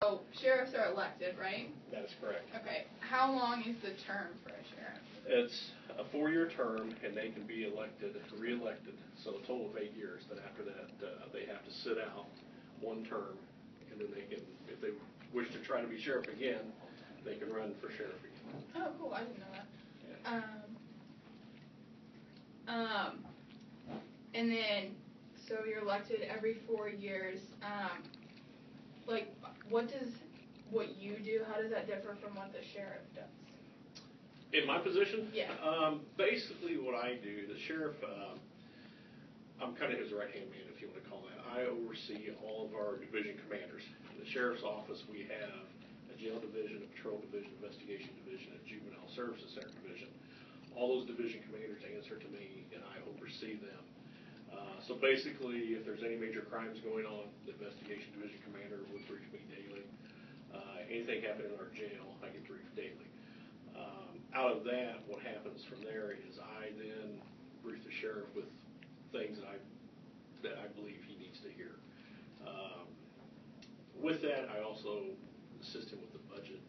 So sheriffs are elected, right? That is correct. Okay. How long is the term for a sheriff? It's a 4-year term, and they can be re-elected, so a total of 8 years. Then after that, they have to sit out one term, and then they can, if they wish to try to be sheriff again, they can run for sheriff again. Oh, cool! I didn't know that. Yeah. And then, so you're elected every 4 years. Like, what you do? How does that differ from what the sheriff does? In my position? Yeah. Basically what I do, the sheriff, I'm kind of his right-hand man, if you want to call that. I oversee all of our division commanders. In the sheriff's office, we have a jail division, a patrol division, investigation division, a juvenile services center division. All those division commanders answer to me, and I oversee them. So basically, if there's any major crimes going on, the investigation division commander would brief me daily. Anything happening in our jail, I get briefed daily. Out of that, what happens from there is I then brief the sheriff with things that I believe he needs to hear. With that, I also assist him with the budget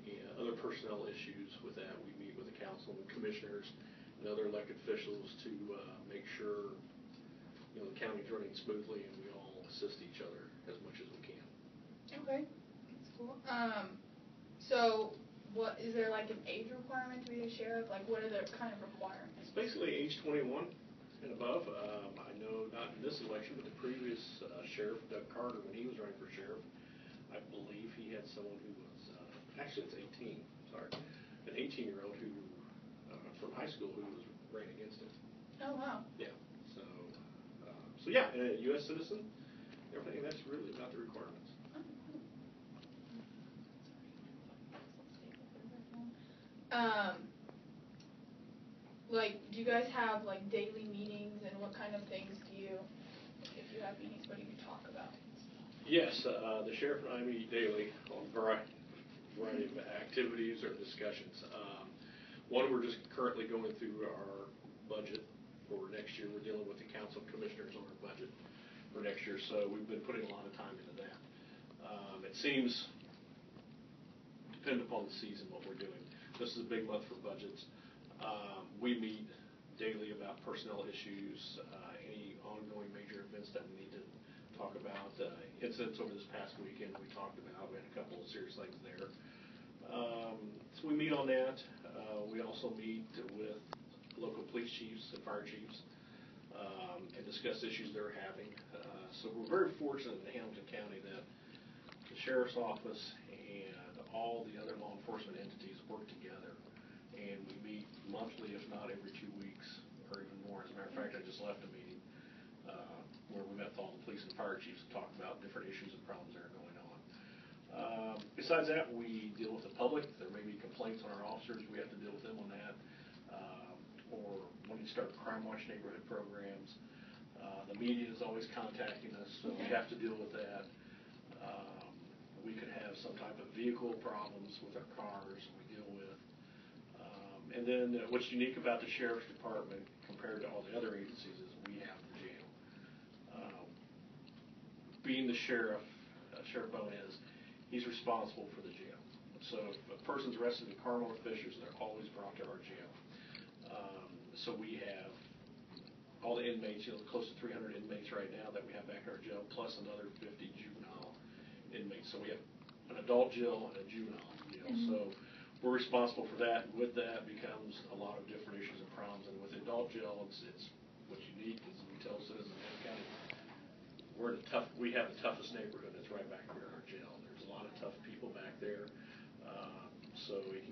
and other personnel issues. With that, we meet with the council and commissioners and other elected officials to make sure the county's running smoothly, and we all assist each other as much as we can. Okay, that's cool. So, what is there like an age requirement to be a sheriff? Like, what are the kind of requirements? It's basically age 21 and above. I know not in this election, but the previous sheriff, Doug Carter, when he was running for sheriff, I believe he had someone who was actually it's 18. Sorry, an 18-year-old who from high school who was ran against him. Oh wow. Yeah. So yeah, a U.S. citizen. Everything. That's really about the requirements. Like, do you guys have like daily meetings, and what kind of things do you, if you have meetings, what do you talk about? Yes, the sheriff and I meet daily on a variety of activities or discussions. One, we're just currently going through our budget for next year. We're dealing with the council commissioners on our budget for next year, so we've been putting a lot of time into that. It seems, depending upon the season, what we're doing. This is a big month for budgets. We meet daily about personnel issues, any ongoing major events that we need to talk about. Incidents over this past weekend we talked about. We had a couple of serious things there. So we meet on that. We also meet with local police chiefs and fire chiefs and discuss issues they're having. So we're very fortunate in Hamilton County that the sheriff's office and all the other law enforcement entities work together, and we meet monthly, if not every 2 weeks or even more. As a matter of fact, I just left a meeting where we met with all the police and fire chiefs to talk about different issues and problems that are going on. Besides that, we deal with the public. There may be complaints on our officers. We have to deal with them on that. Or when you start Crime Watch neighborhood programs, the media is always contacting us, so we have to deal with that. We could have some type of vehicle problems with our cars we deal with. And then what's unique about the sheriff's department compared to all the other agencies is we have the jail. Being the sheriff, Sheriff Bones, he's responsible for the jail. So if a person's arrested in Carmel or Fishers, they're always brought to our jail. So we have all the inmates, close to 300 inmates right now that we have back in our jail, plus another 50 juvenile inmates. So we have an adult jail and a juvenile jail. So we're responsible for that. And with that becomes a lot of different issues and problems. And with adult jail, it's what's unique is we tell citizens in Hamilton County we have the toughest neighborhood that's right back here in our jail. There's a lot of tough people back there. So